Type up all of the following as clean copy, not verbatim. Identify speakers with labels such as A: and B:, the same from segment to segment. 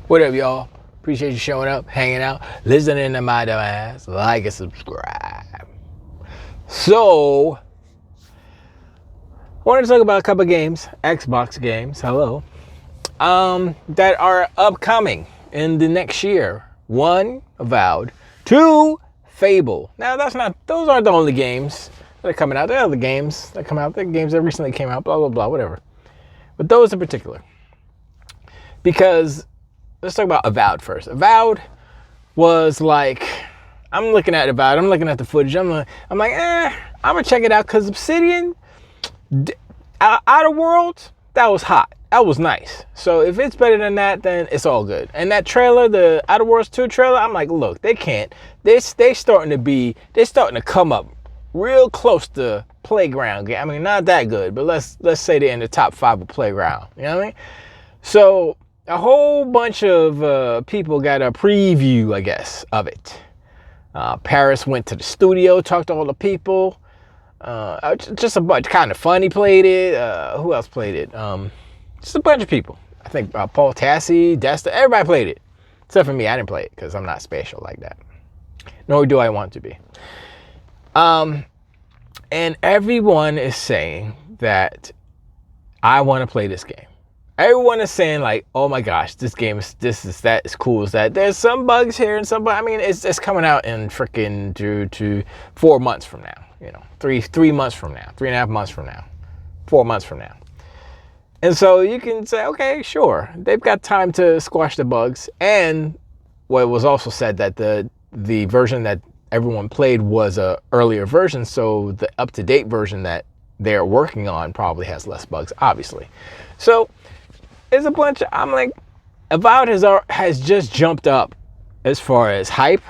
A: What up, y'all? Appreciate you showing up, hanging out, listening to my dumb ass. Like and subscribe. So, I wanted to talk about a couple of games, Xbox games, that are upcoming in the next year. 1, Avowed. 2, Fable. Now, those aren't the only games that are coming out. There are other games that come out. There are games that recently came out, blah, blah, blah, whatever. But those in particular. Because, let's talk about Avowed first. Avowed was like, I'm looking at Avowed, I'm looking at the footage, I'm like, I'm gonna check it out, because Obsidian, Outer Worlds, that was hot. That was nice. So if it's better than that, then it's all good. And that trailer, the Outer Worlds 2 trailer, I'm like, look, they can't. They're starting to come up real close to Playground game. I mean, not that good, but let's say they're in the top 5 of Playground. You know what I mean? So a whole bunch of people got a preview, I guess, of it. Paris went to the studio, talked to all the people. Just a bunch. Kind of Funny played it. Who else played it? Just a bunch of people. I think Paul Tassi, Desta, everybody played it. Except for me, I didn't play it because I'm not special like that. Nor do I want to be. And everyone is saying that I want to play this game. Everyone is saying like, oh my gosh, this game is as cool as that. There's some bugs here and some, I mean, it's coming out in freaking to 4 months from now. You know, 3 months from now, 3.5 months from now, 4 months from now. And so you can say, okay, sure, they've got time to squash the bugs. And what was also said that the version that everyone played was a earlier version, so the up-to-date version that they're working on probably has less bugs, obviously. So it's a bunch of, I'm like, Avowed has just jumped up as far as hype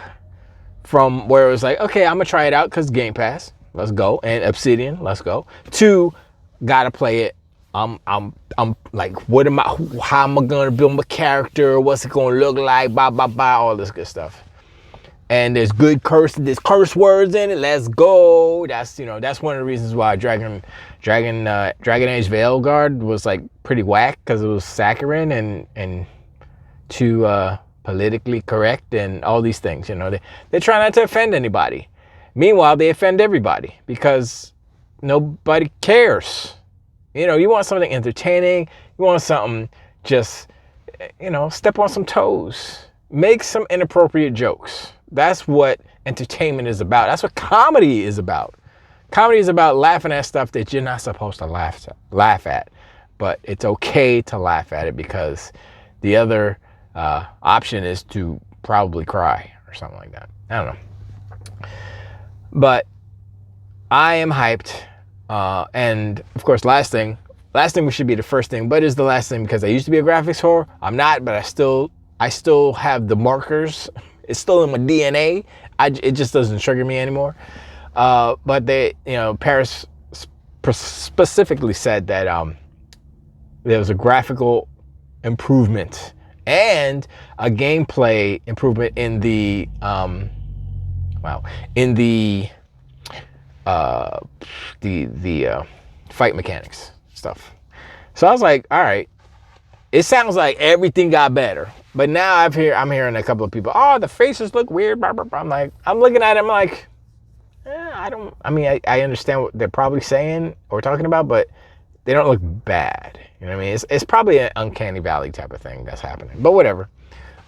A: from where it was like, okay, I'm gonna try it out because Game Pass, let's go, and Obsidian, let's go. 2, gotta play it. I'm like, how am I gonna build my character? What's it gonna look like? Blah, blah, blah, all this good stuff. And there's curse words in it. Let's go. That's one of the reasons why Dragon Age Veilguard was like pretty whack, because it was saccharine and too politically correct and all these things. You know, they try not to offend anybody. Meanwhile, they offend everybody because nobody cares. You know, you want something entertaining. You want something just, step on some toes. Make some inappropriate jokes. That's what entertainment is about. That's what comedy is about. Comedy is about laughing at stuff that you're not supposed to laugh at. But it's okay to laugh at it, because the other option is to probably cry or something like that. I don't know. But I am hyped. And of course, last thing should be the first thing, but is the last thing, because I used to be a graphics whore. I'm not, but I still have the markers. It's still in my DNA. It just doesn't trigger me anymore. But Paris specifically said that there was a graphical improvement and a gameplay improvement in the fight mechanics stuff. So I was like, all right, it sounds like everything got better. But now I'm hearing a couple of people, oh, the faces look weird, blah, blah, blah. I'm looking at it, I'm like, I understand what they're probably saying or talking about, but they don't look bad. You know what I mean? It's probably an uncanny valley type of thing that's happening. But whatever.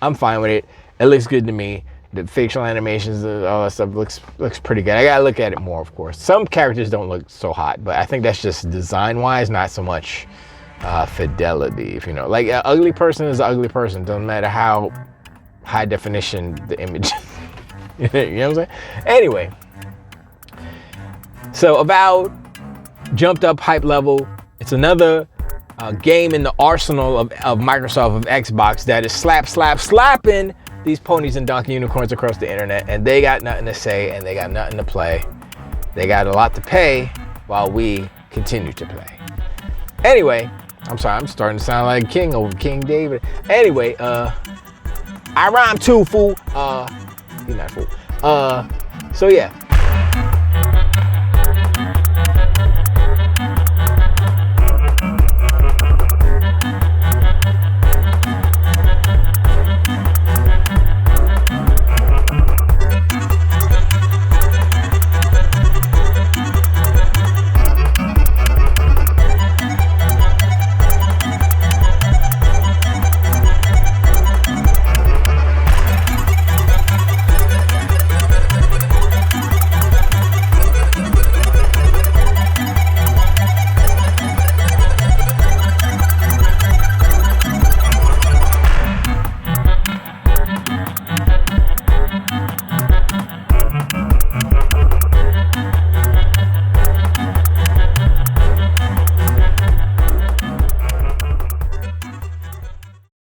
A: I'm fine with it. It looks good to me. The facial animations, all that stuff looks pretty good. I gotta look at it more, of course. Some characters don't look so hot, but I think that's just design-wise, not so much fidelity. If you know, like an ugly person is an ugly person. Doesn't matter how high definition the image. You know what I'm saying? Anyway, so Avowed jumped up hype level. It's another game in the arsenal of Microsoft, of Xbox, that is slapping these ponies and donkey unicorns across the internet, and they got nothing to say and they got nothing to play. They got a lot to pay while we continue to play. Anyway, I'm sorry, I'm starting to sound like King David. Anyway, I rhyme too, fool. He's not a fool. So yeah.